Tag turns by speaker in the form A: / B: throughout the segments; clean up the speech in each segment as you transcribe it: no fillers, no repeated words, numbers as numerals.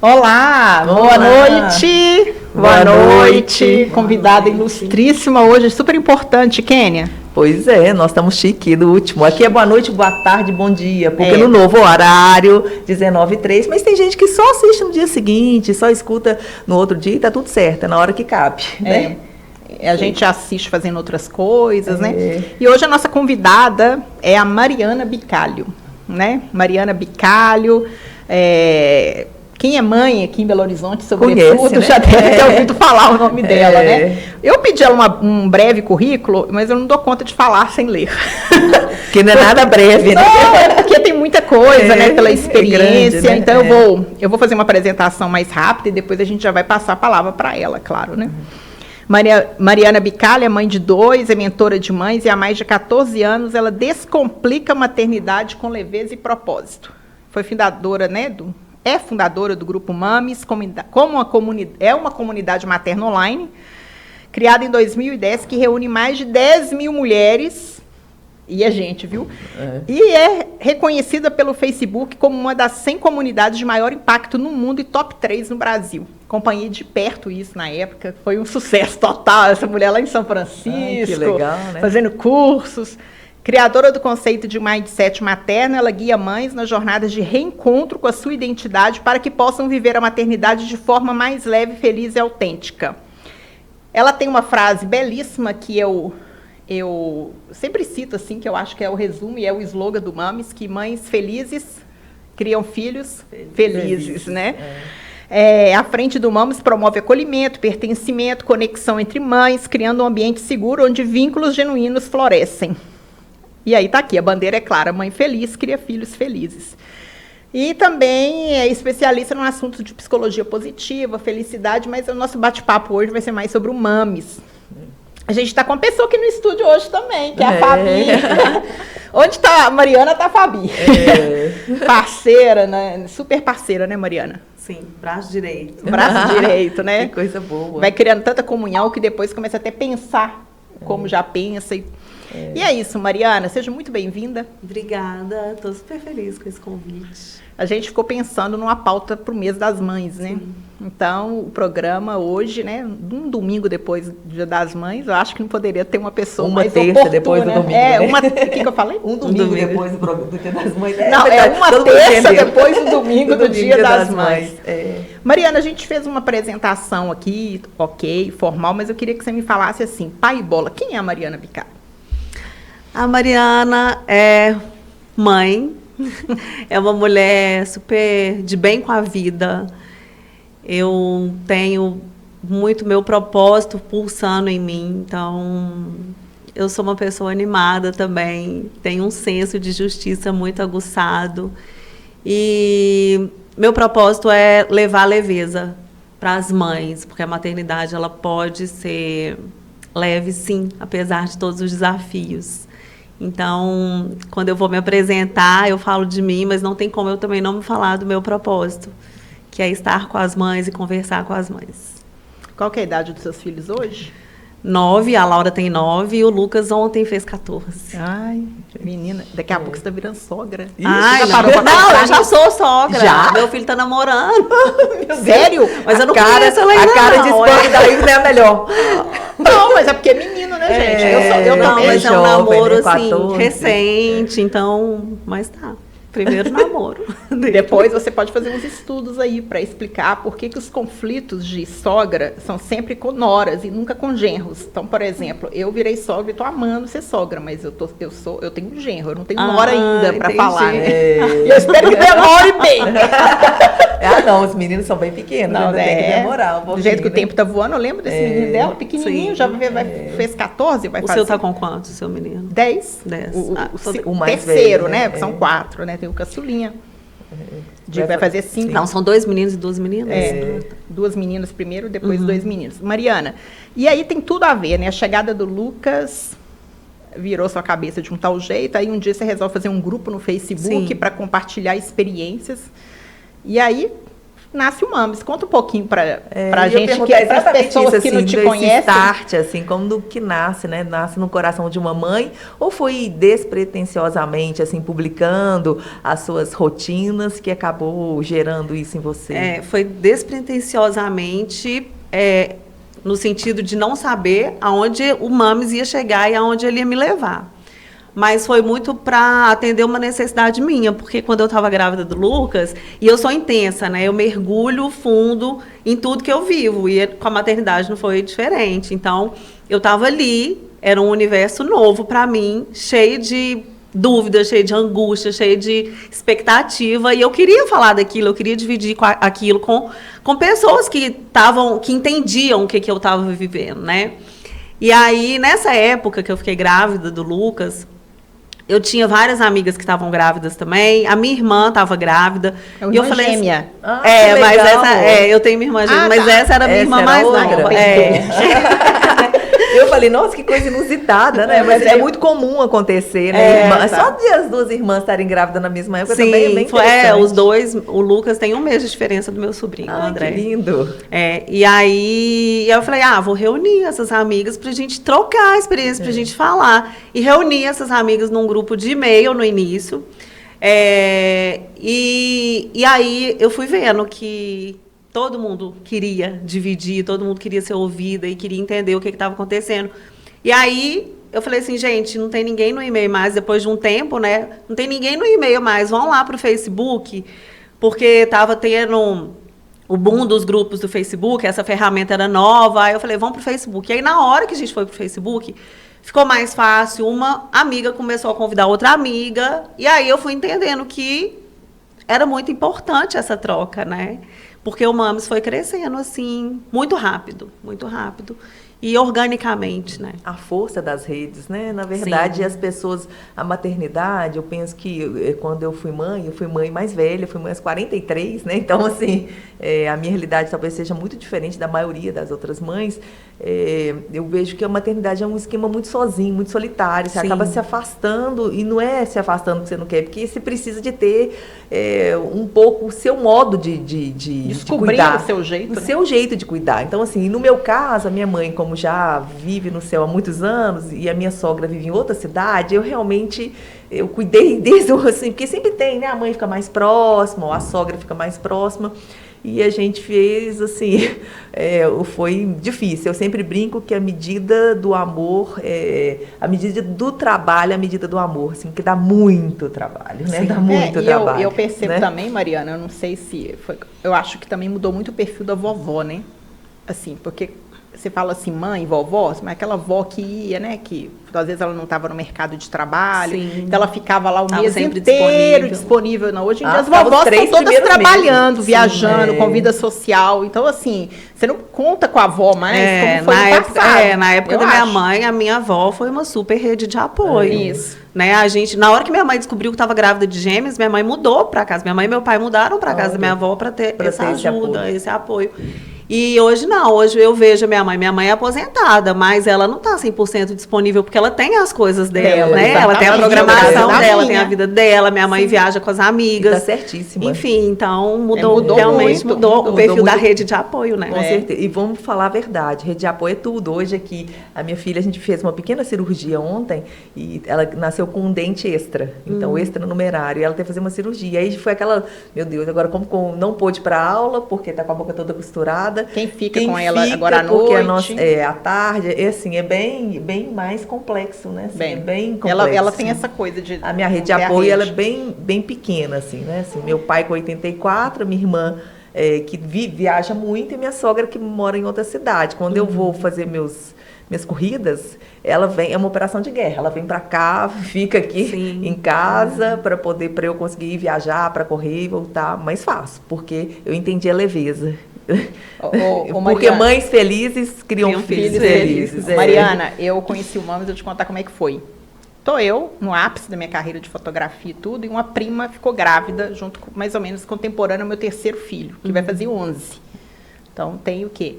A: Olá, boa noite. Boa noite. Convidada ilustríssima hoje, super importante, Kênia.
B: Pois é, nós estamos chique do último. Aqui é boa noite, boa tarde, bom dia, porque no novo horário, 19h03, mas tem gente que só assiste no dia seguinte, só escuta no outro dia e tá tudo certo, é na hora que cabe, né?
A: A gente assiste fazendo outras coisas, né? E hoje a nossa convidada é a Mariana Bicalho, né? Mariana Bicalho, quem é mãe aqui em Belo Horizonte, sobretudo,
B: conhece, né?
A: já deve ter ouvido falar o nome dela, né? Eu pedi ela um breve currículo, mas eu não dou conta de falar sem ler.
B: Que não é nada breve, né?
A: Não, é porque tem muita coisa, né? Pela experiência.
B: Grande, né?
A: Então, eu vou fazer uma apresentação mais rápida e depois a gente já vai passar a palavra para ela, claro, né? Mariana Bicalho é mãe de 2, é mentora de mães e há mais de 14 anos ela descomplica a maternidade com leveza e propósito. Foi fundadora, né, é fundadora do Grupo Mames, é uma comunidade materna online, criada em 2010, que reúne mais de 10 mil mulheres, e a gente, viu? E é reconhecida pelo Facebook como uma das 100 comunidades de maior impacto no mundo e top 3 no Brasil. Acompanhei de perto isso na época, foi um sucesso total, essa mulher lá em São Francisco,
B: que legal, né?
A: Fazendo cursos. Criadora do conceito de mindset materno, ela guia mães nas jornadas de reencontro com a sua identidade para que possam viver a maternidade de forma mais leve, feliz e autêntica. Ela tem uma frase belíssima que eu sempre cito, assim, que eu acho que é o resumo e é o slogan do Mames, que mães felizes criam filhos felizes, né? À frente do Mames promove acolhimento, pertencimento, conexão entre mães, criando um ambiente seguro onde vínculos genuínos florescem. E aí está aqui, a bandeira é clara, mãe feliz cria filhos felizes. E também é especialista no assunto de psicologia positiva, felicidade, mas o nosso bate-papo hoje vai ser mais sobre o Mames. A gente está com uma pessoa aqui no estúdio hoje também, que é a Fabi. Onde está a Mariana, está a Fabi. Parceira, né? Super parceira, né, Mariana?
C: Sim, braço direito.
A: Braço direito, né?
B: Que coisa boa.
A: Vai criando tanta comunhão que depois começa até a pensar como já pensa. E é isso, Mariana, seja muito bem-vinda.
C: Obrigada, estou super feliz com esse convite.
A: A gente ficou pensando numa pauta para o mês das mães, né? Sim. Então, o programa hoje, né, um domingo depois do Dia das Mães, eu acho que não poderia ter uma pessoa mais oportuna. Uma terça
B: depois do domingo, né?
A: O que eu falei?
B: Um domingo depois do Dia das Mães.
A: Não, uma terça depois do domingo do Dia das Mães. Mariana, a gente fez uma apresentação aqui, ok, formal, mas eu queria que você me falasse assim, pai e bola, quem é a Mariana Bicalho?
C: A Mariana é mãe, é uma mulher super de bem com a vida. Eu tenho muito meu propósito pulsando em mim, então eu sou uma pessoa animada também, tenho um senso de justiça muito aguçado. E meu propósito é levar leveza para as mães, porque a maternidade ela pode ser leve, sim, apesar de todos os desafios. Então, quando eu vou me apresentar, eu falo de mim, mas não tem como eu também não me falar do meu propósito, que é estar com as mães e conversar com as mães.
A: Qual que é a idade dos seus filhos hoje?
C: 9, a Laura tem 9 e o Lucas ontem fez 14.
A: Ai, menina, daqui a pouco você tá virando sogra.
C: Ai, não, eu já sou sogra.
A: Já?
C: Meu filho tá namorando.
A: Sério?
C: Mas eu não conheço ela ainda.
B: A cara de espanto daí não é a melhor.
A: Não, mas é porque é menino, né, gente? Eu
C: não,
A: também.
C: mas é um
B: jovem,
C: namoro,
B: né,
C: assim,
B: 14.
C: recente, então, mas tá. Primeiro namoro.
A: Depois você pode fazer uns estudos aí para explicar por que os conflitos de sogra são sempre com noras e nunca com genros. Então, por exemplo, eu virei sogra e estou amando ser sogra, mas eu tenho um genro, eu não tenho nora ainda para falar. Né? E eu espero que demore bem.
B: Não, os meninos são bem pequenos, ainda tem que demorar um pouquinho.
A: Do jeito que o tempo tá voando, eu lembro desse menino dela, pequenininho,
C: sim,
A: já fez 14, vai fazer.
C: O seu tá com quantos, seu menino?
A: 10.
C: 10.
B: O mais
A: terceiro,
B: velho,
A: né? São 4, né? Tem o caçulinha. Vai fazer 5.
C: Não, são 2 meninos e 2 meninas?
A: 2 meninas primeiro, depois 2 meninos. Mariana, e aí tem tudo a ver, né? A chegada do Lucas virou sua cabeça de um tal jeito, aí um dia você resolve fazer um grupo no Facebook para compartilhar experiências. E aí nasce o Mames. Conta um pouquinho pra
B: eu
A: gente, que
B: perguntar
A: as pessoas
B: isso,
A: que
B: assim,
A: não te
B: desse
A: conhecem.
B: start, assim, como que nasce, né? Nasce no coração de uma mãe, ou foi despretensiosamente, assim, publicando as suas rotinas que acabou gerando isso em você?
C: Foi despretensiosamente, no sentido de não saber aonde o Mames ia chegar e aonde ele ia me levar. Mas foi muito para atender uma necessidade minha, porque quando eu estava grávida do Lucas, e eu sou intensa, né? Eu mergulho fundo em tudo que eu vivo, e com a maternidade não foi diferente. Então, eu estava ali, era um universo novo para mim, cheio de dúvidas, cheio de angústia, cheio de expectativa, e eu queria falar daquilo, eu queria dividir aquilo com pessoas que entendiam o que eu estava vivendo, né? E aí, nessa época que eu fiquei grávida do Lucas, eu tinha várias amigas que estavam grávidas também. A minha irmã estava grávida.
A: E eu falei
C: gêmea.
B: Assim,
C: Mas eu tenho minha irmã gêmea, mas essa era a minha irmã mais nova.
B: Eu falei, nossa, que coisa inusitada, né? Mas é muito comum acontecer, né? Só de as duas irmãs estarem grávidas na mesma época também é bem interessante.
C: Os dois, o Lucas tem 1 mês de diferença do meu sobrinho, o André.
B: Que lindo.
C: E aí eu falei, vou reunir essas amigas pra gente trocar a experiência, pra gente falar. E reunir essas amigas num grupo de e-mail no início. E aí eu fui vendo que todo mundo queria dividir, todo mundo queria ser ouvida e queria entender o que estava acontecendo. E aí eu falei assim, gente, não tem ninguém no e-mail mais, depois de um tempo, né? Não tem ninguém no e-mail mais, vão lá para o Facebook, porque estava tendo o boom dos grupos do Facebook, essa ferramenta era nova, aí eu falei, vamos para o Facebook. E aí, na hora que a gente foi para o Facebook, ficou mais fácil, uma amiga começou a convidar outra amiga, e aí eu fui entendendo que era muito importante essa troca, né? Porque o Mames foi crescendo, assim, muito rápido, e organicamente, né?
B: A força das redes, né? Na verdade, as pessoas, a maternidade, eu penso que quando eu fui mãe mais velha, fui mãe aos 43, né? Então, assim, a minha realidade talvez seja muito diferente da maioria das outras mães. Eu vejo que a maternidade é um esquema muito sozinho, muito solitário. Você acaba se afastando, e não é se afastando porque você não quer, porque você precisa de ter um pouco o seu modo de
A: descobrir
B: cuidar.
A: O seu jeito.
B: O seu jeito de cuidar. Então, assim, no meu caso, a minha mãe, como já vive no céu há muitos anos, e a minha sogra vive em outra cidade, eu cuidei desde, assim, porque sempre tem, né? A mãe fica mais próxima, ou a sogra fica mais próxima. E a gente fez, assim, foi difícil. Eu sempre brinco que a medida do amor, a medida do trabalho, a medida do amor, assim, que dá muito trabalho, né? Dá muito trabalho.
A: Eu percebo,
B: né?
A: também, Mariana, eu não sei se foi, eu acho que também mudou muito o perfil da vovó, né? Assim, porque você fala assim, mãe, vovó, mas aquela vó que ia, né? Que às vezes ela não estava no mercado de trabalho, então ela ficava lá o mês inteiro disponível. Não, hoje em dia as vovós estão todas trabalhando, viajando, com vida social. Então, assim, você não conta com a avó mais como foi no passado.
C: Na época da minha mãe, a minha avó foi uma super rede de apoio.
A: Isso.
C: Né? Na hora que minha mãe descobriu que estava grávida de gêmeos, minha mãe mudou para casa. Minha mãe e meu pai mudaram para casa da minha avó para ter essa ajuda, esse apoio. E hoje não, hoje eu vejo a minha mãe é aposentada, mas ela não está 100% disponível, porque ela tem as coisas dela, né? Ela tem a programação dela, tem a vida dela, minha mãe viaja com as amigas.
B: Está certíssima.
C: Enfim, então realmente mudou o perfil da rede de apoio, né?
B: Com certeza. E vamos falar a verdade, rede de apoio é tudo. Hoje aqui, a minha filha, a gente fez uma pequena cirurgia ontem, e ela nasceu com um dente extra, então extra numerário, e ela teve que fazer uma cirurgia. Aí foi aquela, meu Deus, agora como não pôde ir para aula, porque tá com a boca toda costurada.
A: Quem fica com ela agora à noite?
B: À tarde, assim, é bem mais complexo, né? Assim, é bem complexo.
A: Ela tem essa coisa de...
B: A minha rede de apoio, ela é bem pequena, assim, né? Assim, meu pai com 84, minha irmã que viaja muito, e minha sogra que mora em outra cidade. Quando eu vou fazer minhas corridas, ela vem, é uma operação de guerra, ela vem para cá, fica aqui em casa para eu conseguir viajar, para correr e voltar mais fácil, porque eu entendi a leveza. Porque mães felizes criam filhos felizes.
A: Mariana, eu conheci o Mames, eu te contar como é que foi. Tô eu, no ápice da minha carreira de fotografia e tudo, e uma prima ficou grávida, junto com, mais ou menos, contemporânea ao meu terceiro filho, que vai fazer 11. Então, tem o quê?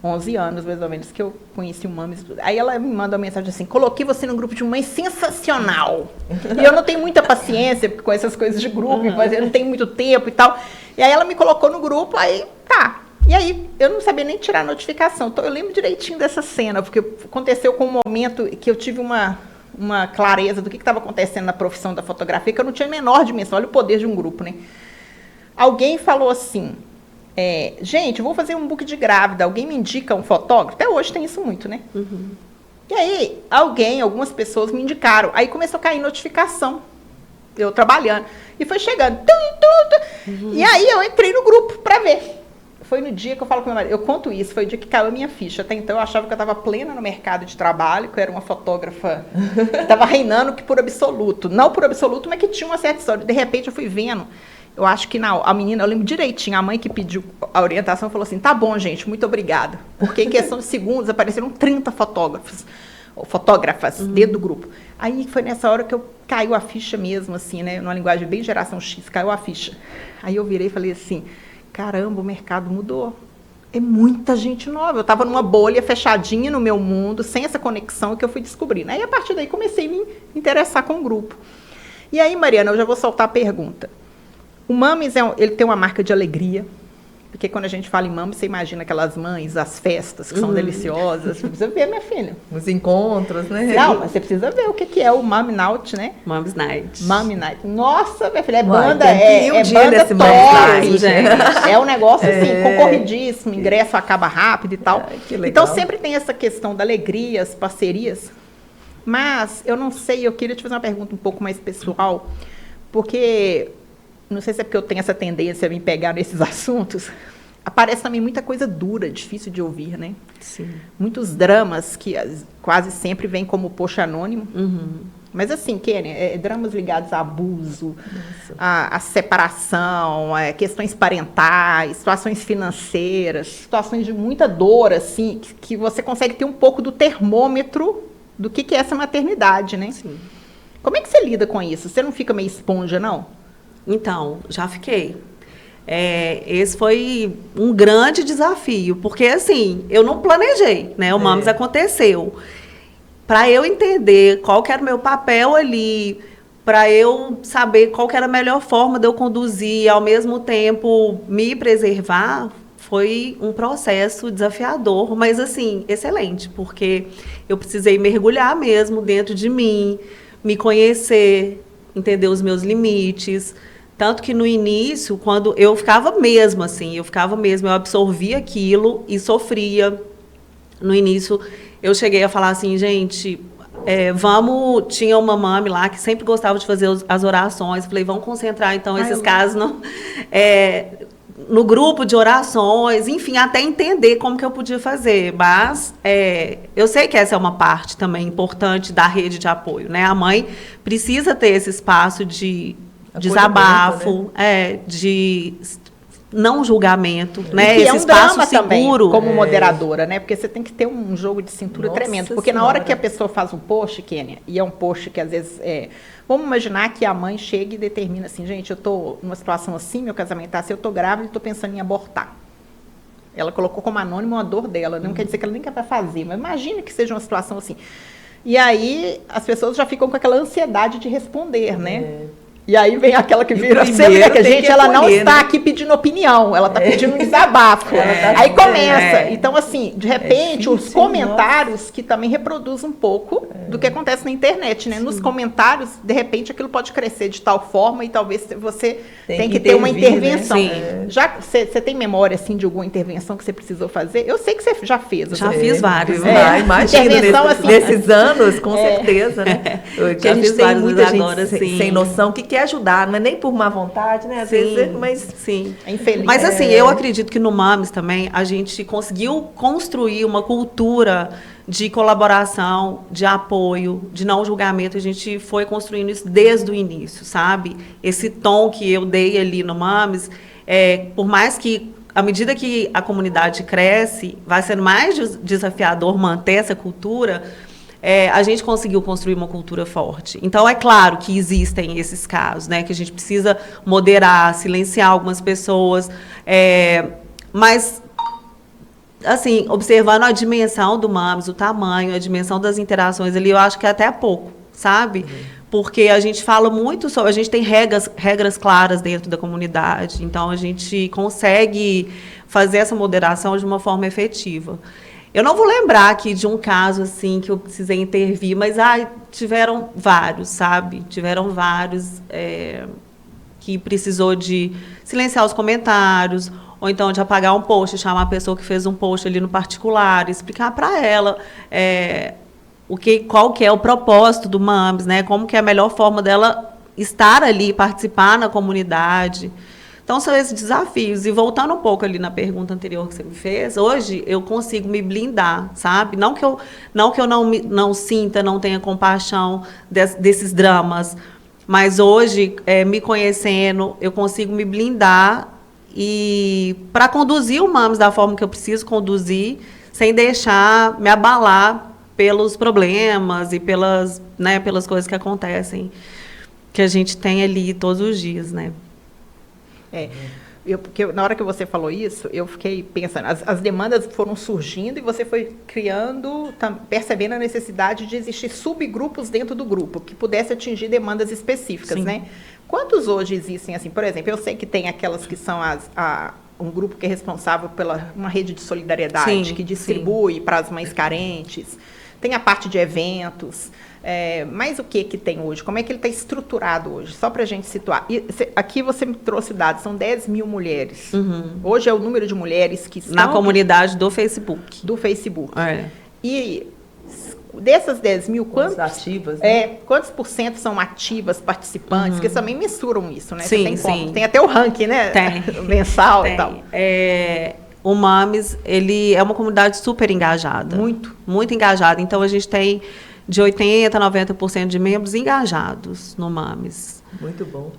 A: 11 anos, mais ou menos, que eu conheci o Mames. Aí ela me manda uma mensagem assim, coloquei você num grupo de mãe sensacional. E eu não tenho muita paciência com essas coisas de grupo, eu não tenho muito tempo e tal. E aí ela me colocou no grupo, aí tá. E aí eu não sabia nem tirar a notificação. Então eu lembro direitinho dessa cena, porque aconteceu com um momento que eu tive uma clareza do que estava acontecendo na profissão da fotografia, que eu não tinha a menor dimensão. Olha o poder de um grupo, né? Alguém falou assim, gente, eu vou fazer um book de grávida, alguém me indica um fotógrafo? Até hoje tem isso muito, né? Uhum. E aí, algumas pessoas me indicaram. Aí começou a cair notificação, eu trabalhando. E foi chegando. Uhum. E aí eu entrei no grupo para ver. Foi no dia que eu falo com meu marido, eu conto isso, foi o dia que caiu a minha ficha. Até então eu achava que eu estava plena no mercado de trabalho, que eu era uma fotógrafa que estava reinando que por absoluto. Não por absoluto, mas que tinha uma certa história. De repente eu fui vendo. Eu acho que a menina, eu lembro direitinho, a mãe que pediu a orientação falou assim, tá bom, gente, muito obrigada. Porque em questão de segundos apareceram 30 fotógrafas dentro do grupo. Aí foi nessa hora que caiu a ficha mesmo, assim, né? Numa linguagem bem geração X, caiu a ficha. Aí eu virei e falei assim, caramba, o mercado mudou. É muita gente nova. Eu estava numa bolha fechadinha no meu mundo, sem essa conexão que eu fui descobrindo. Aí, a partir daí, comecei a me interessar com o grupo. E aí, Mariana, eu já vou soltar a pergunta. O Mames, ele tem uma marca de alegria, porque quando a gente fala em Mames, você imagina aquelas mães, as festas que são deliciosas. Você precisa ver, minha filha.
B: Os encontros, né?
A: Não, mas você precisa ver o que é o Mami Night, né?
C: Moms Night.
A: Mami Night. Nossa, minha filha, é banda, banda top, gente. É um negócio, assim, concorridíssimo, ingresso acaba rápido e tal.
B: Que legal.
A: Então, sempre tem essa questão da alegria, as parcerias. Mas, eu não sei, eu queria te fazer uma pergunta um pouco mais pessoal, porque... Não sei se é porque eu tenho essa tendência a me pegar nesses assuntos. Aparece também muita coisa dura, difícil de ouvir, né?
C: Sim.
A: Muitos dramas que quase sempre vêm como post anônimo. Uhum. Mas assim, Kênia, dramas ligados a abuso, a separação, questões parentais, situações financeiras, situações de muita dor, assim, que você consegue ter um pouco do termômetro do que é essa maternidade, né?
C: Sim.
A: Como é que você lida com isso? Você não fica meio esponja, não?
C: Então, já fiquei. Esse foi um grande desafio, porque assim, eu não planejei, né? O Mames aconteceu. Para eu entender qual que era o meu papel ali, para eu saber qual que era a melhor forma de eu conduzir, ao mesmo tempo me preservar, foi um processo desafiador, mas assim, excelente, porque eu precisei mergulhar mesmo dentro de mim, me conhecer, entender os meus limites. Tanto que no início, quando eu ficava mesmo assim, eu absorvia aquilo e sofria. No início, eu cheguei a falar assim, gente, tinha uma mãe lá que sempre gostava de fazer as orações. Falei, vamos concentrar então esses casos no grupo de orações, enfim, até entender como que eu podia fazer. Mas eu sei que essa é uma parte também importante da rede de apoio, né? A mãe precisa ter esse espaço de desabafo, né? De não julgamento, né?
A: E
C: esse espaço
A: drama
C: seguro.
A: Também, como moderadora, né? Porque você tem que ter um jogo de cintura tremendo. Porque na hora que a pessoa faz um post, Kênia, e é um post que às vezes vamos imaginar que a mãe chega e determina assim, gente, eu tô numa situação assim, meu casamento tá assim, eu tô grávida e tô pensando em abortar. Ela colocou como anônimo uma dor dela, não quer dizer que ela nem quer fazer, mas imagina que seja uma situação assim. E aí as pessoas já ficam com aquela ansiedade de responder, né? E aí vem aquela que vira sempre, né, que a gente, ela não está aqui pedindo opinião, ela está pedindo um desabafo. Aí começa. Então, assim, de repente, os comentários que também reproduzem um pouco do que acontece na internet, né? Sim. Nos comentários, de repente, aquilo pode crescer de tal forma e talvez você tenha que ter uma intervenção. Né? Já você tem memória, assim, de alguma intervenção que você precisou fazer? Eu sei que você já fez.
C: Já fiz vários.
B: Imagina, nesses anos, com certeza, né? Que a gente tem muita gente agora, sem noção que quer ajudar, não é nem por má vontade, né? Às vezes, mas
C: sim.
A: É infeliz.
C: Mas assim, eu acredito que no Mames também a gente conseguiu construir uma cultura de colaboração, de apoio, de não julgamento. A gente foi construindo isso desde o início, sabe? Esse tom que eu dei ali no Mames, por mais que à medida que a comunidade cresce, vai sendo mais desafiador manter essa cultura. A gente conseguiu construir uma cultura forte. Então, é claro que existem esses casos, né? Que a gente precisa moderar, silenciar algumas pessoas. Mas assim, observando a dimensão do MAMS, o tamanho, a dimensão das interações ali, eu acho que é até pouco, sabe? Porque a gente fala muito sobre... A gente tem regras claras dentro da comunidade, então a gente consegue fazer essa moderação de uma forma efetiva. Eu não vou lembrar aqui de um caso assim que eu precisei intervir, mas tiveram vários, sabe? Tiveram vários que precisou de silenciar os comentários, ou então de apagar um post, chamar a pessoa que fez um post ali no particular, explicar para ela qual que é o propósito do MAMS, né? Como que é a melhor forma dela estar ali, participar na comunidade. Então, são esses desafios. E voltando um pouco ali na pergunta anterior que você me fez, hoje eu consigo me blindar, sabe? Não que eu não sinta, não tenha compaixão desses dramas, mas hoje, me conhecendo, eu consigo me blindar e para conduzir o MAMS da forma que eu preciso conduzir, sem deixar me abalar pelos problemas e pelas coisas que acontecem, que a gente tem ali todos os dias, né?
A: Porque na hora que você falou isso, eu fiquei pensando, as demandas foram surgindo e você foi criando, percebendo a necessidade de existir subgrupos dentro do grupo, que pudesse atingir demandas específicas,
C: Sim.
A: né? Quantos hoje existem, assim, por exemplo, eu sei que tem aquelas que são um grupo que é responsável pela uma rede de solidariedade,
C: Sim,
A: que distribui para as mães carentes, tem a parte de eventos. Mas o que tem hoje? Como é que ele está estruturado hoje? Só para a gente situar. Aqui você me trouxe dados, são 10 mil mulheres.
C: Uhum.
A: Hoje é o número de mulheres que estão...
C: Na comunidade do Facebook.
A: Do Facebook.
C: É.
A: E dessas 10 mil,
B: quantas ativas? Né?
A: Quantos por cento são ativas, participantes? Que também mensuram isso, né?
C: Sim,
A: tem até o ranking, né?
C: Tem.
A: Mensal e tal.
C: O MAMS, ele é uma comunidade super engajada.
A: Muito.
C: Muito engajada. Então, a gente tem de 80% a 90% de membros engajados no MAMS.
B: Muito bom.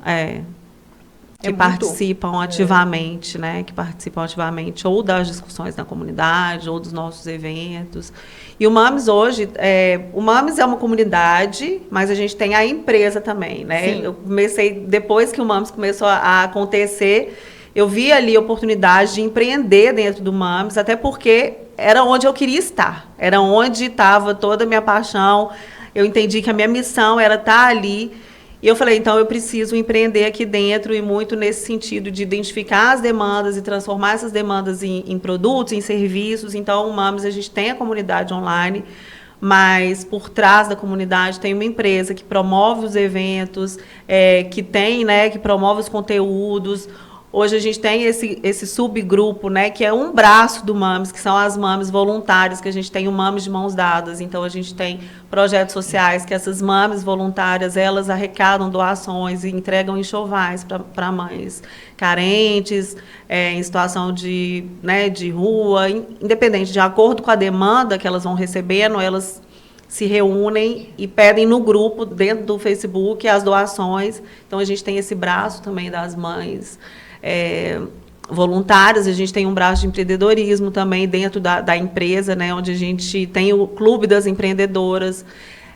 C: Que participam ativamente, né? Que participam ativamente ou das discussões na comunidade, ou dos nossos eventos. E o MAMS hoje, o MAMS é uma comunidade, mas a gente tem a empresa também, né?
A: Sim.
C: Eu comecei, depois que o MAMS começou a acontecer, eu vi ali a oportunidade de empreender dentro do MAMS, até porque era onde eu queria estar, era onde estava toda a minha paixão. Eu entendi que a minha missão era estar ali. E eu falei, então eu preciso empreender aqui dentro, e muito nesse sentido de identificar as demandas e transformar essas demandas em produtos, em serviços. Então, o MAMS, a gente tem a comunidade online, mas por trás da comunidade tem uma empresa que promove os eventos, que promove os conteúdos. Hoje a gente tem esse subgrupo, né, que é um braço do MAMS, que são as MAMS voluntárias, que a gente tem o MAMS de mãos dadas. Então, a gente tem projetos sociais que essas MAMS voluntárias, elas arrecadam doações e entregam enxovais para mães carentes, em situação de rua, independente, de acordo com a demanda que elas vão recebendo, elas se reúnem e pedem no grupo, dentro do Facebook, as doações. Então, a gente tem esse braço também das mães voluntárias. A gente tem um braço de empreendedorismo também dentro da empresa, né, onde a gente tem o Clube das Empreendedoras.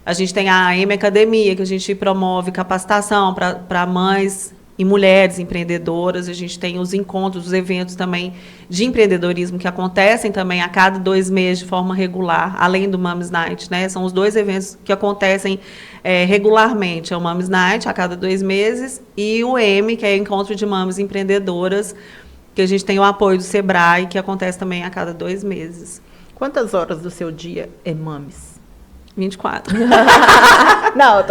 C: A gente tem a AM Academia, que a gente promove capacitação para mães e mulheres empreendedoras. A gente tem os encontros, os eventos também de empreendedorismo que acontecem também a cada 2 meses de forma regular, além do MAMS Night, né? São os 2 eventos que acontecem regularmente. É o MAMS Night a cada 2 meses e o M, que é o Encontro de Mães Empreendedoras, que a gente tem o apoio do Sebrae, que acontece também a cada 2 meses.
A: Quantas horas do seu dia é MAMS?
C: 24.
A: Não,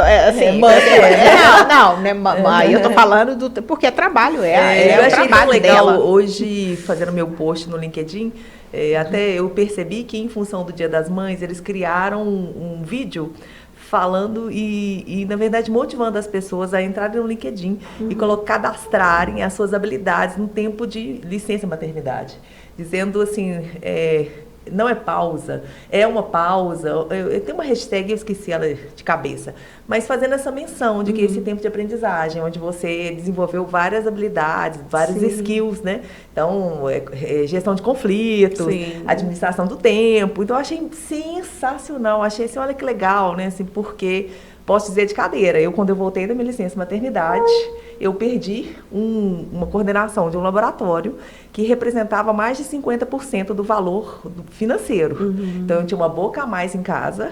A: aí eu tô falando porque é trabalho,
B: eu
A: o
B: achei
A: trabalho
B: tão legal
A: dela.
B: Hoje, fazendo meu post no LinkedIn, até eu percebi que, em função do Dia das Mães, eles criaram um vídeo falando e, na verdade, motivando as pessoas a entrarem no LinkedIn e cadastrarem as suas habilidades no tempo de licença maternidade. Dizendo assim, não é pausa, é uma pausa. Eu tenho uma hashtag, eu esqueci ela de cabeça, mas fazendo essa menção de que esse tempo de aprendizagem, onde você desenvolveu várias habilidades, vários skills, né? Então, gestão de conflitos, administração do tempo. Então, eu achei sensacional. Achei assim, olha que legal, né? Assim, porque posso dizer de cadeira. Quando eu voltei da minha licença maternidade, eu perdi uma coordenação de um laboratório que representava mais de 50% do valor financeiro. Então, eu tinha uma boca a mais em casa,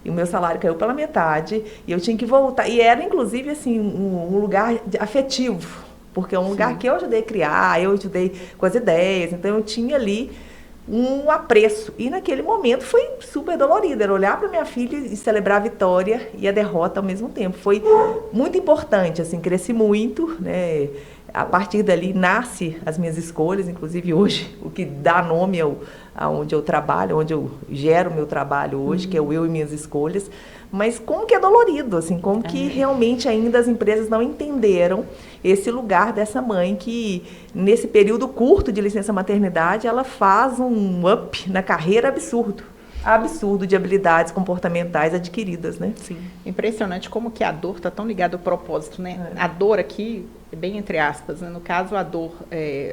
B: e o meu salário caiu pela metade, e eu tinha que voltar. E era, inclusive, assim, um lugar afetivo, porque é um lugar que eu ajudei a criar, eu ajudei com as ideias, então eu tinha ali um apreço. E naquele momento foi super dolorido, era olhar para minha filha e celebrar a vitória e a derrota ao mesmo tempo. Foi muito importante, assim, cresci muito, né? A partir dali nasce as minhas escolhas, inclusive hoje, o que dá nome aonde eu trabalho, onde eu gero o meu trabalho hoje, que é o Eu e Minhas Escolhas. Mas como que é dolorido, assim, como que realmente ainda as empresas não entenderam esse lugar dessa mãe que, nesse período curto de licença maternidade, ela faz um up na carreira absurdo de habilidades comportamentais adquiridas, né?
A: Sim. Impressionante como que a dor está tão ligada ao propósito, né? A dor aqui, bem entre aspas, né? No caso, a dor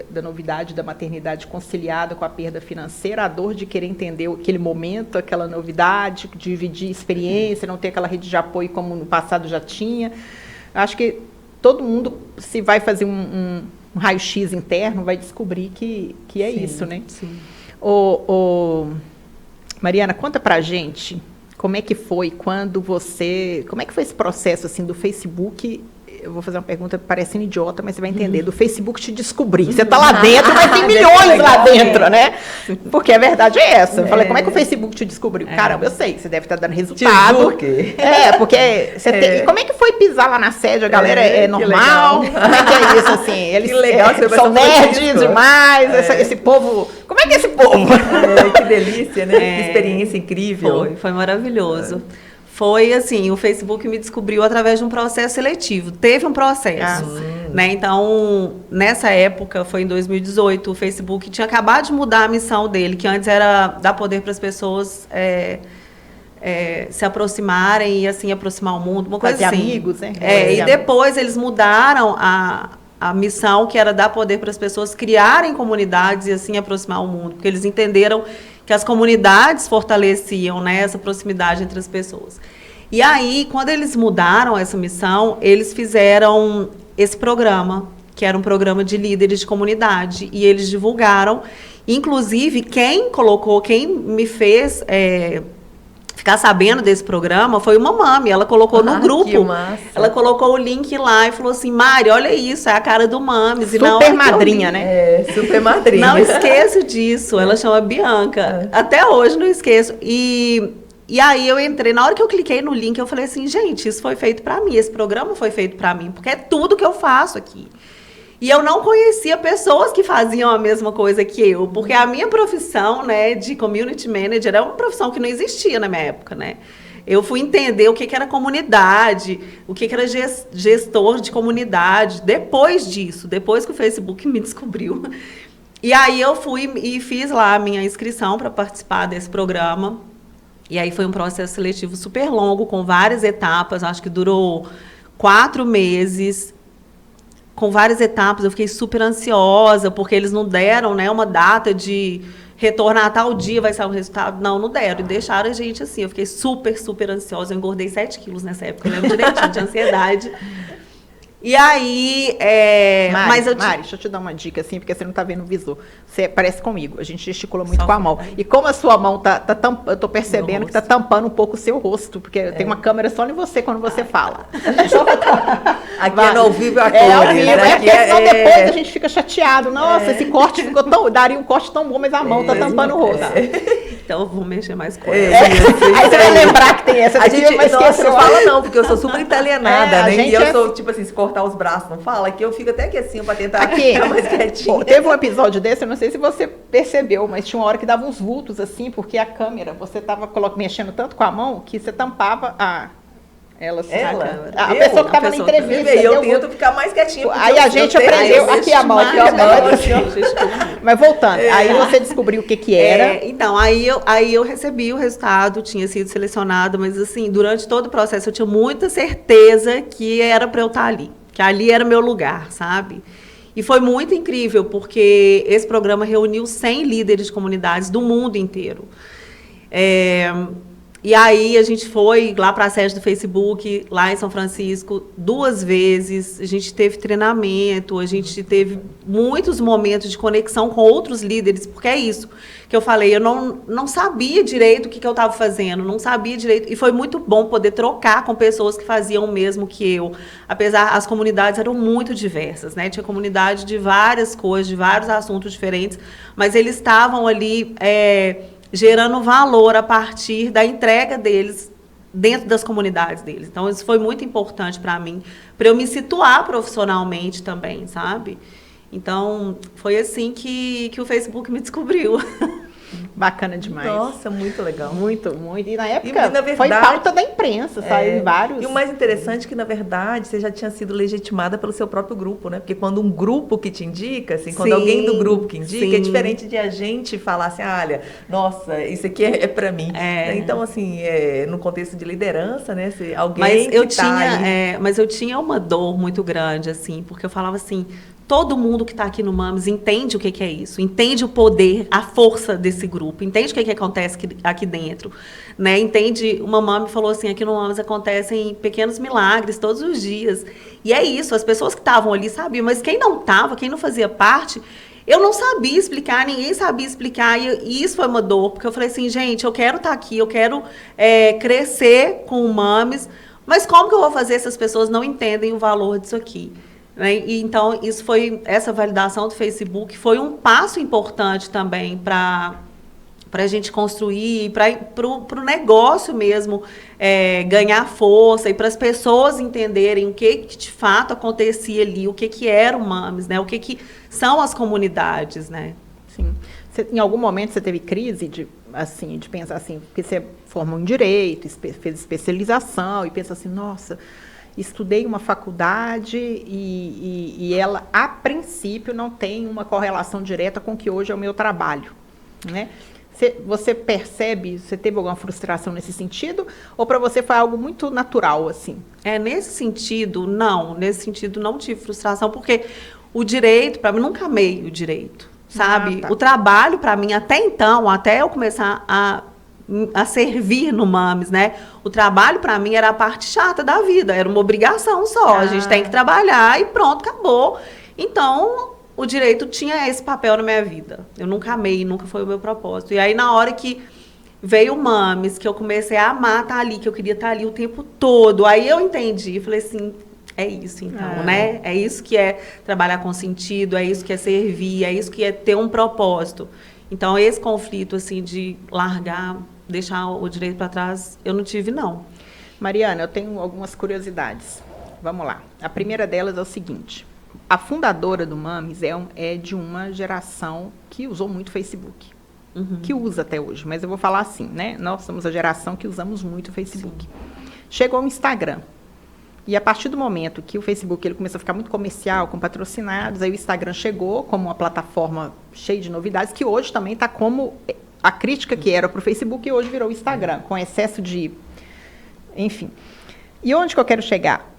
A: da novidade da maternidade conciliada com a perda financeira, a dor de querer entender aquele momento, aquela novidade, dividir experiência, não ter aquela rede de apoio como no passado já tinha. Acho que todo mundo, se vai fazer um raio-x interno, vai descobrir que é isso, né?
C: Sim.
A: Mariana, conta pra gente como é que foi como é que foi esse processo assim do Facebook? Eu vou fazer uma pergunta parecendo idiota, mas você vai entender. Do Facebook te descobrir. Você tá lá dentro, mas tem milhões lá dentro, né? Porque a verdade é essa. Eu falei, como é que o Facebook te descobriu? Caramba, eu sei, você deve estar dando resultado.
B: Por quê?
A: Porque você tem... Como é que foi pisar lá na sede? A galera é normal? Como é que é isso, assim? Eles são nerds demais, esse povo... Como é que é esse povo?
B: Que delícia, né? Que experiência incrível.
C: Foi maravilhoso. Foi assim, o Facebook me descobriu através de um processo seletivo. Teve um processo, né? Então, nessa época, foi em 2018, o Facebook tinha acabado de mudar a missão dele, que antes era dar poder para as pessoas se aproximarem e assim aproximar o mundo, uma coisa
A: Fazer
C: assim.
A: amigos, né?
C: E depois eles mudaram a missão, que era dar poder para as pessoas criarem comunidades e assim aproximar o mundo, porque eles entenderam que as comunidades fortaleciam, né, essa proximidade entre as pessoas. E aí, quando eles mudaram essa missão, eles fizeram esse programa, que era um programa de líderes de comunidade, e eles divulgaram. Inclusive, quem me fez ficar sabendo desse programa foi uma mami. Ela colocou no grupo, ela colocou o link lá e falou assim, Mari, olha isso, é a cara do Mames.
A: Super madrinha, né?
B: Super madrinha.
C: Não esqueço disso, ela chama Bianca. Até hoje não esqueço. E aí eu entrei, na hora que eu cliquei no link, eu falei assim, gente, isso foi feito pra mim, esse programa foi feito pra mim, porque é tudo que eu faço aqui. E eu não conhecia pessoas que faziam a mesma coisa que eu, porque a minha profissão, né, de community manager é uma profissão que não existia na minha época, né? Eu fui entender o que era comunidade, o que era gestor de comunidade, depois disso, depois que o Facebook me descobriu. E aí eu fui e fiz lá a minha inscrição para participar desse programa. E aí foi um processo seletivo super longo, com várias etapas, acho que durou 4 meses. Com várias etapas, eu fiquei super ansiosa, porque eles não deram, né, uma data de retornar a tal dia, vai sair o resultado. Não deram, e deixaram a gente assim. Eu fiquei super, super ansiosa, eu engordei 7 quilos nessa época, eu lembro direitinho, de ansiedade. E aí,
A: Mari, deixa eu te dar uma dica, assim, porque você não tá vendo o visor. Você parece comigo, a gente gesticula muito com a mão. E como a sua mão eu tô percebendo que tá tampando um pouco o seu rosto, porque tem uma câmera só em você quando você fala.
B: Aqui é no ao vivo,
A: ao vivo, porque senão depois a gente fica chateado. Nossa, esse corte ficou daria um corte tão bom, mas a mão tá tampando o rosto.
C: Então eu vou mexer mais com ela.
A: Aí você vai lembrar que tem essa daqui, mas
B: nossa, não fala não, porque eu sou super italianada, né? E eu sou, tipo assim, se cortar os braços, não fala, que eu fico até aqui assim, pra tentar ficar mais quietinha.
A: Teve um episódio desse, eu não sei se você percebeu, mas tinha uma hora que dava uns vultos, assim, porque a câmera, você tava mexendo tanto com a mão, que você tampava a pessoa que estava na entrevista.
B: E eu tento ficar mais quietinha.
A: Aí a gente aprendeu. Aqui a mão, aqui a mão. Mas voltando, aí você descobriu o que era.
C: Então, aí eu recebi o resultado, tinha sido selecionada, mas assim, durante todo o processo eu tinha muita certeza que era para eu estar ali, que ali era meu lugar, sabe? E foi muito incrível, porque esse programa reuniu 100 líderes de comunidades do mundo inteiro. E aí a gente foi lá para a sede do Facebook, lá em São Francisco, 2 vezes. A gente teve treinamento, a gente teve muitos momentos de conexão com outros líderes, porque é isso que eu falei, eu não sabia direito o que eu estava fazendo, não sabia direito. E foi muito bom poder trocar com pessoas que faziam o mesmo que eu. Apesar, as comunidades eram muito diversas, né? Tinha comunidade de várias coisas, de vários assuntos diferentes, mas eles estavam ali gerando valor a partir da entrega deles dentro das comunidades deles. Então, isso foi muito importante para mim, para eu me situar profissionalmente também, sabe? Então, foi assim que o Facebook me descobriu.
A: Bacana demais.
B: Nossa, muito legal.
A: Muito, muito. E na época
B: na verdade,
A: foi pauta da imprensa, saiu vários.
B: E o mais interessante é que, na verdade, você já tinha sido legitimada pelo seu próprio grupo, né? Porque quando um grupo que te indica, assim, quando alguém do grupo que indica, é diferente de a gente falar assim, olha, nossa, isso aqui é para mim. Então, assim, no contexto de liderança, né? Se alguém
C: mas eu tinha uma dor muito grande, assim, porque eu falava assim, todo mundo que está aqui no MAMS entende o que é isso, entende o poder, a força desse grupo, entende o que acontece aqui dentro, né? Entende, uma mãe falou assim, aqui no MAMS acontecem pequenos milagres todos os dias. E é isso, as pessoas que estavam ali sabiam, mas quem não estava, quem não fazia parte, eu não sabia explicar, ninguém sabia explicar, e isso foi uma dor, porque eu falei assim, gente, eu quero estar aqui, eu quero crescer com o MAMS, mas como que eu vou fazer se as pessoas não entendem o valor disso aqui? E, então, essa validação do Facebook foi um passo importante também para a gente construir, para o negócio mesmo ganhar força e para as pessoas entenderem o que de fato acontecia ali, o que era o MAMS, né? O que são as comunidades, né?
A: Sim. Em algum momento você teve crise de pensar assim, porque você formou em Direito, fez especialização e pensa assim, nossa, estudei uma faculdade e ela, a princípio, não tem uma correlação direta com o que hoje é o meu trabalho, né? Você percebe, você teve alguma frustração nesse sentido? Ou para você foi algo muito natural, assim?
C: Nesse sentido não tive frustração, porque o direito, para mim, nunca amei o direito, sabe?
A: Tá.
C: O trabalho, para mim, até então, até eu começar a servir no MAMS, né? O trabalho, para mim, era a parte chata da vida, era uma obrigação só. A gente tem que trabalhar e pronto, acabou. Então, o direito tinha esse papel na minha vida. Eu nunca amei, nunca foi o meu propósito. E aí, na hora que veio o MAMS, que eu comecei a amar estar ali, que eu queria estar ali o tempo todo, aí eu entendi, falei assim, é isso então, né? É isso que é trabalhar com sentido, é isso que é servir, é isso que é ter um propósito. Então, esse conflito, assim, de largar, deixar o direito para trás, eu não tive, não.
A: Mariana, eu tenho algumas curiosidades. Vamos lá. A primeira delas é o seguinte. A fundadora do MAMS é de uma geração que usou muito Facebook. Que usa até hoje. Mas eu vou falar assim, né? Nós somos a geração que usamos muito o Facebook. Sim. Chegou o Instagram. E a partir do momento que o Facebook ele começou a ficar muito comercial, com patrocinados, aí o Instagram chegou como uma plataforma cheia de novidades, que hoje também está como a crítica que era para o Facebook e hoje virou o Instagram, com excesso de... Enfim. E onde que eu quero chegar?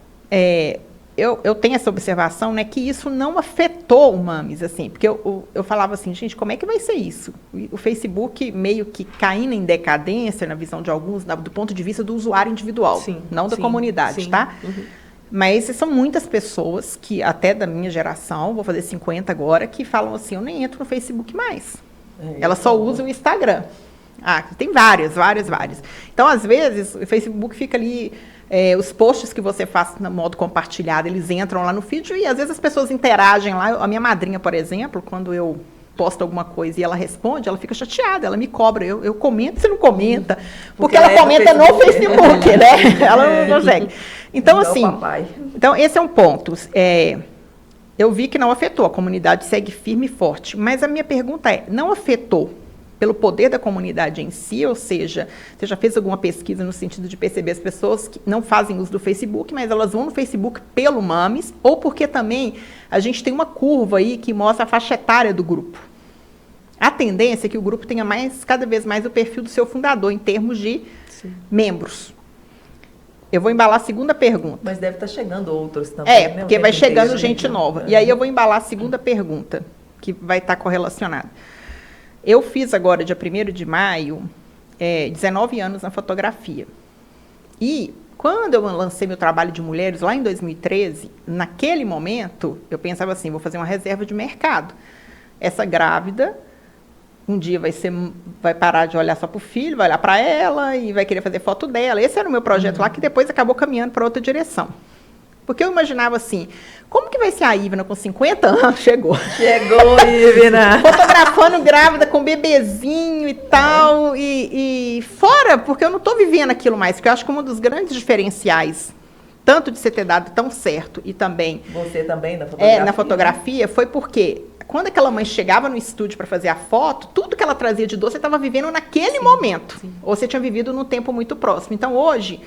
A: Eu tenho essa observação, né, que isso não afetou o MAMS, assim, porque eu falava assim, gente, como é que vai ser isso? O Facebook meio que caindo em decadência, na visão de alguns, do ponto de vista do usuário individual, não da comunidade, tá? Mas são muitas pessoas que, até da minha geração, vou fazer 50 agora, que falam assim, eu nem entro no Facebook mais. Elas só usam o Instagram. Tem várias. Então, às vezes, o Facebook fica ali... os posts que você faz no modo compartilhado, eles entram lá no feed e às vezes as pessoas interagem lá. A minha madrinha, por exemplo, quando eu posto alguma coisa e ela responde, ela fica chateada, ela me cobra. Eu comento, você não comenta. Porque ela comenta no Facebook, né? Ela não consegue. Então, assim, então esse é um ponto. Eu vi que não afetou, a comunidade segue firme e forte. Mas a minha pergunta não afetou pelo poder da comunidade em si, ou seja, você já fez alguma pesquisa no sentido de perceber as pessoas que não fazem uso do Facebook, mas elas vão no Facebook pelo MAMS, ou porque também a gente tem uma curva aí que mostra a faixa etária do grupo. A tendência é que o grupo tenha cada vez mais o perfil do seu fundador, em termos de membros. Eu vou embalar a segunda pergunta.
B: Mas deve estar chegando outros também, né?
A: Porque vai chegando gente nova. E aí eu vou embalar a segunda pergunta, que vai estar correlacionada. Eu fiz agora, dia 1º de maio, 19 anos na fotografia. E quando eu lancei meu trabalho de mulheres, lá em 2013, naquele momento, eu pensava assim, vou fazer uma reserva de mercado. Essa grávida, um dia vai parar de olhar só para o filho, vai olhar para ela e vai querer fazer foto dela. Esse era o meu projeto lá, que depois acabou caminhando para outra direção. Porque eu imaginava assim, como que vai ser a Ivna com 50 anos? Chegou, Ivna! Fotografando grávida com bebezinho e tal. E fora, porque eu não estou vivendo aquilo mais. Porque eu acho que um dos grandes diferenciais, tanto de você ter dado tão certo e também...
B: Você também na fotografia?
A: Na fotografia, foi porque quando aquela mãe chegava no estúdio para fazer a foto, tudo que ela trazia de dor, você estava vivendo naquele momento. Sim. Ou você tinha vivido num tempo muito próximo. Então, hoje...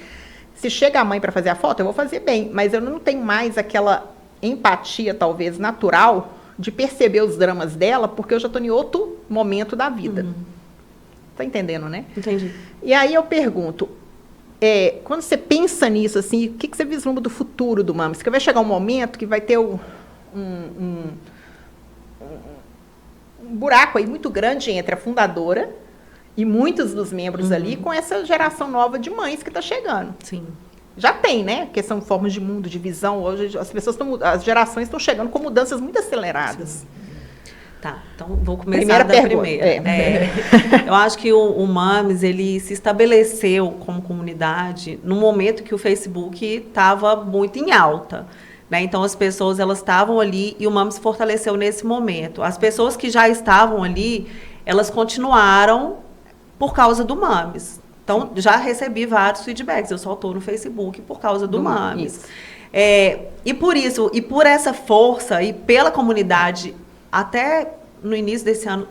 A: Se chega a mãe para fazer a foto, eu vou fazer bem, mas eu não tenho mais aquela empatia, talvez, natural de perceber os dramas dela, porque eu já estou em outro momento da vida. Tá entendendo, né?
C: Entendi.
A: E aí eu pergunto, quando você pensa nisso, assim, o que você vislumbra do futuro do Mames? Que vai chegar um momento que vai ter um buraco aí muito grande entre a fundadora e muitos dos membros ali com essa geração nova de mães que está chegando.
C: Sim.
A: Já tem, né? Porque são formas de mundo, de visão. Hoje as gerações estão chegando com mudanças muito aceleradas.
C: Sim. Tá, então vou começar da primeira. Eu acho que o Mames, ele se estabeleceu como comunidade no momento que o Facebook estava muito em alta. Né? Então, as pessoas elas estavam ali e o Mames se fortaleceu nesse momento. As pessoas que já estavam ali, elas continuaram por causa do Mames. Então, já recebi vários feedbacks. Eu só estou no Facebook por causa do Mames. E por isso, e por essa força, e pela comunidade, até no início desse ano,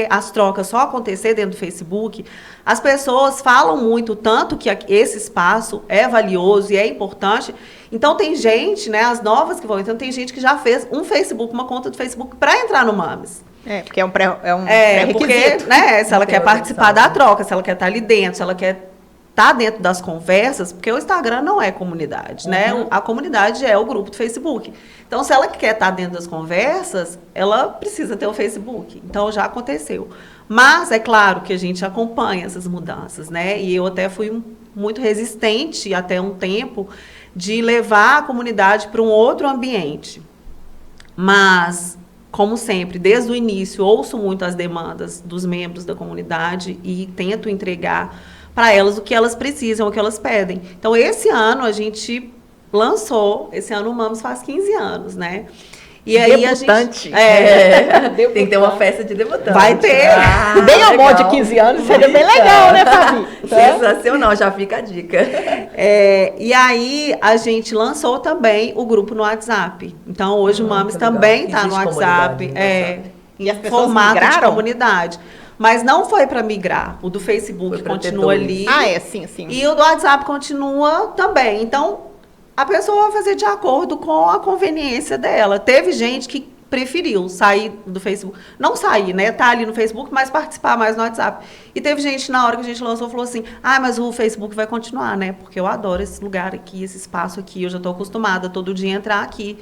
C: as trocas só acontecer dentro do Facebook, as pessoas falam muito, tanto que esse espaço é valioso e é importante. Então, tem gente, né, as novas que vão, então tem gente que já fez um Facebook, uma conta do Facebook, para entrar no Mames.
A: Porque é um pré-requisito.
C: Porque, né, se ela quer participar da troca, se ela quer estar ali dentro, se ela quer estar dentro das conversas, porque o Instagram não é comunidade, né? A comunidade é o grupo do Facebook. Então, se ela quer estar dentro das conversas, ela precisa ter o Facebook. Então, já aconteceu. Mas, é claro que a gente acompanha essas mudanças, né? E eu até fui muito resistente, até um tempo, de levar a comunidade para um outro ambiente. Mas... Como sempre, desde o início, ouço muito as demandas dos membros da comunidade e tento entregar para elas o que elas precisam, o que elas pedem. Então, esse ano a gente lançou, esse ano o Mames faz 15 anos, né?
A: E aí debutante.
B: Tem que ter uma festa de debutante.
C: Vai ter.
A: Bem ao modo de 15 anos, seria bem legal, né, Fabi?
B: Sensacional, já fica a dica.
C: E aí, a gente lançou também o grupo no WhatsApp. Então, hoje o Mames também está no WhatsApp.
A: E as pessoas
C: formato
A: migraram?
C: De comunidade. Mas não foi para migrar. O do Facebook continua ali.
A: Sim.
C: E o do WhatsApp continua também. Então, a pessoa vai fazer de acordo com a conveniência dela. Teve gente que preferiu sair do Facebook. Não sair, né? Tá ali no Facebook, mas participar mais no WhatsApp. E teve gente, na hora que a gente lançou, falou assim, mas o Facebook vai continuar, né? Porque eu adoro esse lugar aqui, esse espaço aqui. Eu já estou acostumada todo dia a entrar aqui.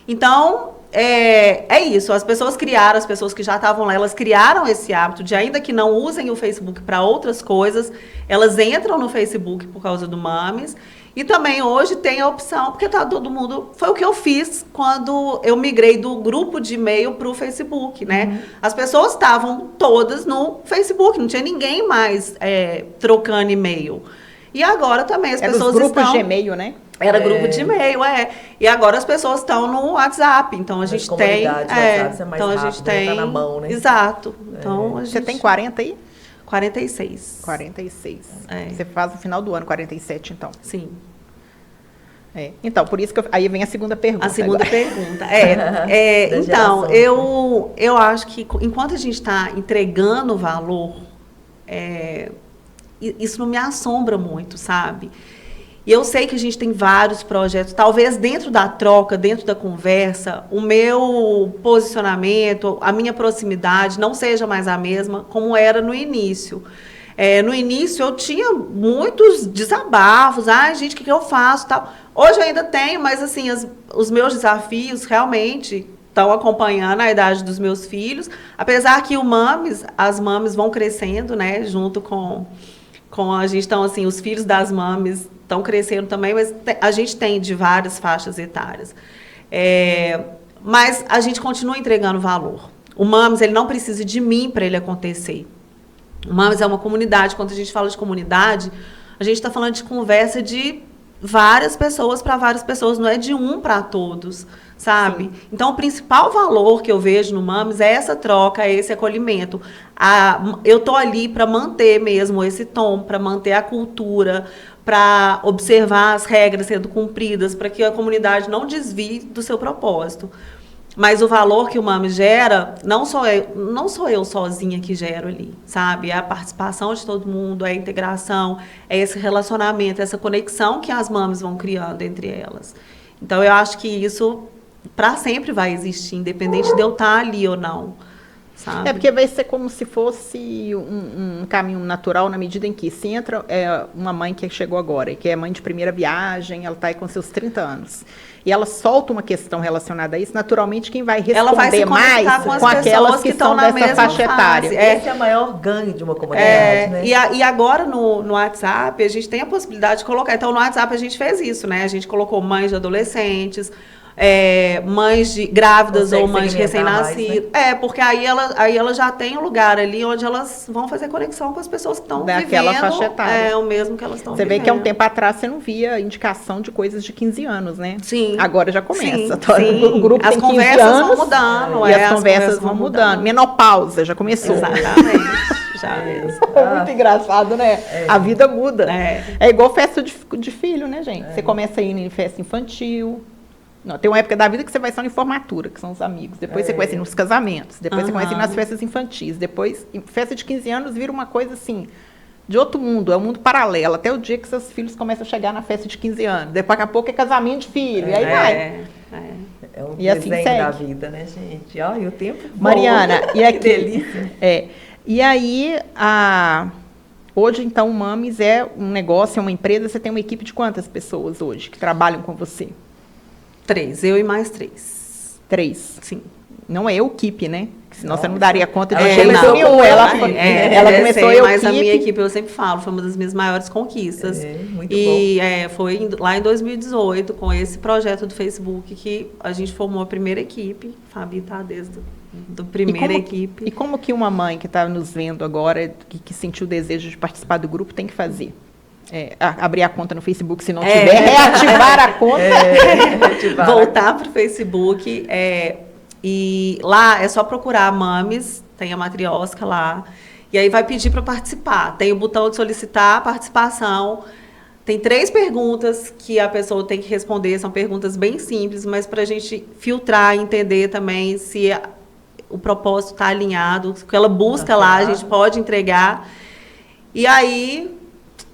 C: Então, é isso. As pessoas que já estavam lá, elas criaram esse hábito de, ainda que não usem o Facebook para outras coisas, elas entram no Facebook por causa do Mames. E também hoje tem a opção, porque tá todo mundo... Foi o que eu fiz quando eu migrei do grupo de e-mail para o Facebook, né? As pessoas estavam todas no Facebook, não tinha ninguém mais trocando e-mail. E agora também as pessoas
A: estão... Era grupos de e-mail, né?
C: Era grupo de e-mail, E agora as pessoas estão no WhatsApp, então a gente tem...
B: WhatsApp é mais
C: então
B: rápido,
C: a gente tem...
B: Tá na mão, né?
C: Exato. Então,
A: Você tem 40 aí?
C: 46.
A: 46. Você faz no final do ano 47, então.
C: Sim.
A: Então, por isso que aí vem a segunda pergunta.
C: A segunda pergunta. Então, eu acho que enquanto a gente está entregando valor, isso não me assombra muito, sabe? E eu sei que a gente tem vários projetos, talvez dentro da troca, dentro da conversa, o meu posicionamento, a minha proximidade não seja mais a mesma como era no início. No início eu tinha muitos desabafos, gente, o que eu faço? Tal. Hoje eu ainda tenho, mas assim, os meus desafios realmente estão acompanhando a idade dos meus filhos, apesar que as mames vão crescendo, né, junto com a gente. Então, assim, os filhos das mames estão crescendo também, mas a gente tem de várias faixas etárias. Mas a gente continua entregando valor. O Mames, ele não precisa de mim para ele acontecer. O Mames é uma comunidade. Quando a gente fala de comunidade, a gente está falando de conversa de várias pessoas para várias pessoas, não é de um para todos, sabe? Sim. Então, o principal valor que eu vejo no Mames é essa troca, é esse acolhimento. Eu estou ali para manter mesmo esse tom, para manter a cultura, para observar as regras sendo cumpridas, para que a comunidade não desvie do seu propósito. Mas o valor que o Mames gera, não sou eu sozinha que gero ali, sabe? É a participação de todo mundo, é a integração, é esse relacionamento, essa conexão que as Mames vão criando entre elas. Então, eu acho que isso para sempre vai existir, independente de eu estar ali ou não. Sabe?
A: Porque vai ser como se fosse um caminho natural, na medida em que se entra uma mãe que chegou agora, que é mãe de primeira viagem, ela está aí com seus 30 anos, e ela solta uma questão relacionada a isso, naturalmente quem vai responder mais com aquelas que estão dessa faixa etária.
B: Esse é o maior ganho de uma comunidade, né?
C: E agora no WhatsApp a gente tem a possibilidade de colocar. Então no WhatsApp a gente fez isso, né? A gente colocou mães de adolescentes, mães de grávidas ou mães de recém-nascidas. Né? Porque aí ela já tem um lugar ali onde elas vão fazer conexão com as pessoas que estão vivendo
A: faixa etária.
C: O mesmo que elas estão
A: vivendo.
C: Você
A: vê que há um tempo atrás você não via indicação de coisas de 15 anos, né?
C: Sim.
A: Agora já começa.
C: Sim.
A: O grupo
C: as
A: tem 15
C: conversas
A: anos,
C: vão mudando.
A: E as conversas vão mudando. Menopausa já começou.
C: Exatamente. Já mesmo.
A: É muito engraçado, né? A vida muda. É igual festa de filho, né, gente? Você começa a ir em festa infantil. Não, tem uma época da vida que você vai só em formatura, que são os amigos. Depois você conhece nos casamentos. Depois você conhece nas festas infantis. Depois, festa de 15 anos vira uma coisa assim, de outro mundo. É um mundo paralelo. Até o dia que seus filhos começam a chegar na festa de 15 anos. Depois, daqui a pouco, é casamento de filho. E aí vai.
B: É um
A: e assim
B: desenho
A: segue.
B: da vida, né, gente? Olha, o tempo
A: Mariana,
B: voa.
A: E aqui,
B: que delícia.
A: E aí, hoje, então, o Mames é um negócio, é uma empresa. Você tem uma equipe de quantas pessoas hoje que trabalham com você?
C: 3, eu e mais 3.
A: 3?
C: Sim.
A: Não é equipe, né? Senão você não daria conta de
C: não.
A: nenhum. Ela começou eu
C: mas a minha equipe, eu sempre falo, foi uma das minhas maiores conquistas.
B: Muito bom.
C: Foi lá em 2018, com esse projeto do Facebook, que a gente formou a primeira equipe. Fabi está desde a primeira equipe.
A: E como que uma mãe que está nos vendo agora, que sentiu o desejo de participar do grupo, tem que fazer? Abrir a conta no Facebook, se não tiver, reativar a conta.
C: Voltar para o Facebook. E lá é só procurar Mames, tem a matriosca lá. E aí vai pedir para participar. Tem o botão de solicitar a participação. Tem 3 perguntas que a pessoa tem que responder. São perguntas bem simples, mas para a gente filtrar e entender também se o propósito está alinhado. O que ela busca lá, a gente pode entregar. E aí...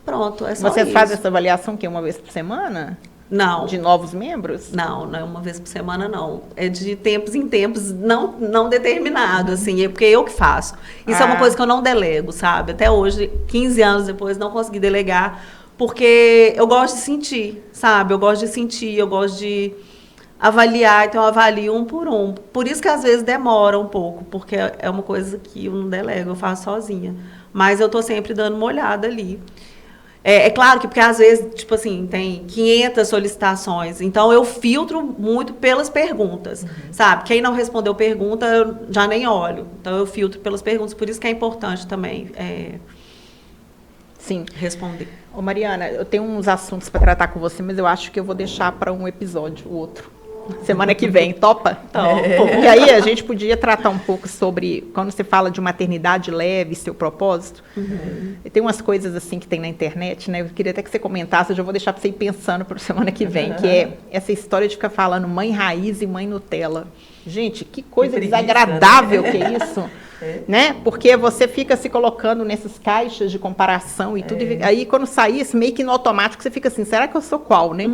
C: Pronto, é só
A: Você
C: isso.
A: faz essa avaliação que uma vez por semana?
C: Não.
A: De novos membros?
C: Não é uma vez por semana, não. É de tempos em tempos, não determinado, assim, porque eu que faço. Isso é uma coisa que eu não delego, sabe? Até hoje, 15 anos depois, não consegui delegar, porque eu gosto de sentir, sabe? Eu gosto de avaliar, então eu avalio um por um. Por isso que às vezes demora um pouco, porque é uma coisa que eu não delego, eu faço sozinha. Mas eu tô sempre dando uma olhada ali. É claro que, porque às vezes, tipo assim, tem 500 solicitações, então eu filtro muito pelas perguntas, sabe? Quem não respondeu pergunta, eu já nem olho. Então eu filtro pelas perguntas, por isso que é importante também
A: Sim.
C: responder.
A: Ô Mariana, eu tenho uns assuntos para tratar com você, mas eu acho que eu vou deixar para um episódio, outro. Semana que vem, topa? Porque aí a gente podia tratar um pouco sobre, quando você fala de maternidade leve, seu propósito, tem umas coisas assim que tem na internet, né? Eu queria até que você comentasse, eu já vou deixar para você ir pensando para a semana que vem, que é essa história de ficar falando mãe raiz e mãe Nutella. Gente, que coisa desagradável, né? Que é isso. Né? Porque você fica se colocando nessas caixas de comparação e tudo, e aí quando sai isso, meio que no automático, você fica assim, será que eu sou qual, né?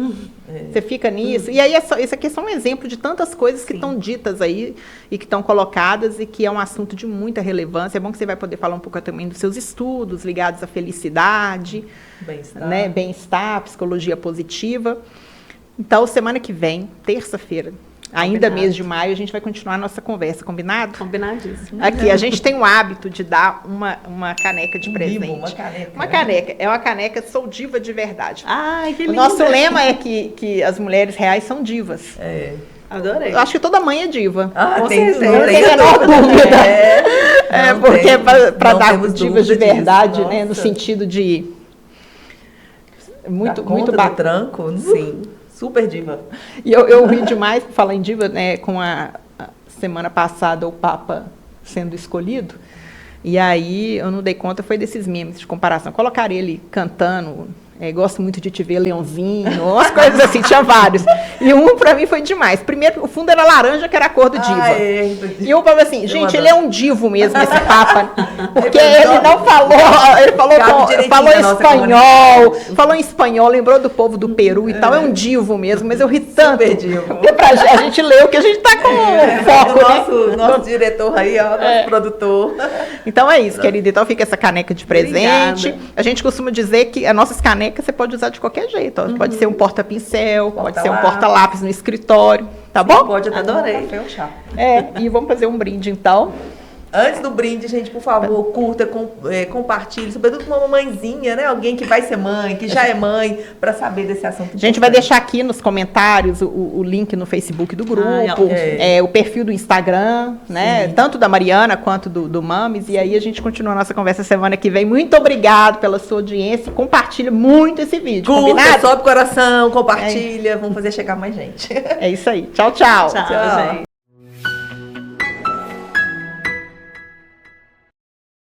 A: Você fica nisso, e aí isso aqui é só um exemplo de tantas coisas que estão ditas aí, e que estão colocadas, e que é um assunto de muita relevância. É bom que você vai poder falar um pouco também dos seus estudos, ligados à felicidade, bem-estar, psicologia positiva. Então, semana que vem, terça-feira, Ainda
C: Combinado.
A: mês de maio, a gente vai continuar a nossa conversa, combinado?
C: Combinadíssimo.
A: Aqui, a gente tem o hábito de dar uma caneca de presente.
B: mimo, uma caneca.
A: Uma caneca. É uma caneca, sou diva de verdade.
C: Ai, que
A: O
C: lindo.
A: nosso lema é que as mulheres reais são divas.
B: É.
C: Adorei.
A: Eu acho que toda mãe é diva.
B: Ah,
C: Com
B: tem,
C: certeza.
B: não tem
A: Não tem a menor dúvida.
B: É, não
A: porque
B: tem-
A: para
B: não
A: dar
B: temos
A: divas de
B: dúvida disso,
A: verdade, né? No
B: nossa.
A: sentido de...
B: Dá
A: Muito
B: conta do
A: bacana.
B: tranco, sim. Super diva.
A: E eu ri demais, por falar em diva, né, com a semana passada o Papa sendo escolhido, e aí eu não dei conta, foi desses memes de comparação. Colocaram ele cantando, gosto muito de te ver, Leãozinho, umas coisas assim, tinha vários. E um pra mim foi demais. Primeiro, o fundo era laranja, que era a cor do diva.
B: Ah, é.
A: E eu falava assim, gente,
B: adoro.
A: ele é um divo mesmo, esse Papa. Porque
B: Eu
A: ele
B: adoro.
A: não falou, ele falou,
B: Cabe direitinho
A: falou
B: na nossa
A: espanhol, falou em espanhol, lembrou do povo do Peru e tal, é um divo mesmo, mas eu ri tanto.
B: Super divo.
A: Porque a gente leu que a gente tá com foco, né?
B: Nosso diretor aí, ó, nosso produtor.
A: Então é isso, querida. Então fica essa caneca de presente.
C: Obrigada.
A: A gente costuma dizer que as nossas canecas você pode usar de qualquer jeito. Ó. Pode ser um porta-pincel, pode ser um
B: Porta-lápis.
A: porta-lápis no escritório, tá bom?
B: Pode até
C: Adorei.
B: tomar um café ou chá.
A: E vamos fazer um brinde então.
B: Antes do brinde, gente, por favor, curta, compartilhe, sobretudo com uma mamãezinha, né? Alguém que vai ser mãe, que já é mãe, para saber desse assunto.
A: A gente vai deixar aqui nos comentários o link no Facebook do grupo, o perfil do Instagram, né?
B: Sim.
A: Tanto da Mariana quanto do Mames. E aí a gente continua a nossa conversa semana que vem. Muito obrigado pela sua audiência. Compartilha muito esse vídeo,
B: Curta,
A: combinado?
B: sobe o coração, compartilha, vamos fazer chegar mais gente.
A: É isso aí. Tchau, tchau.
C: Tchau,
B: Tchau.
C: gente.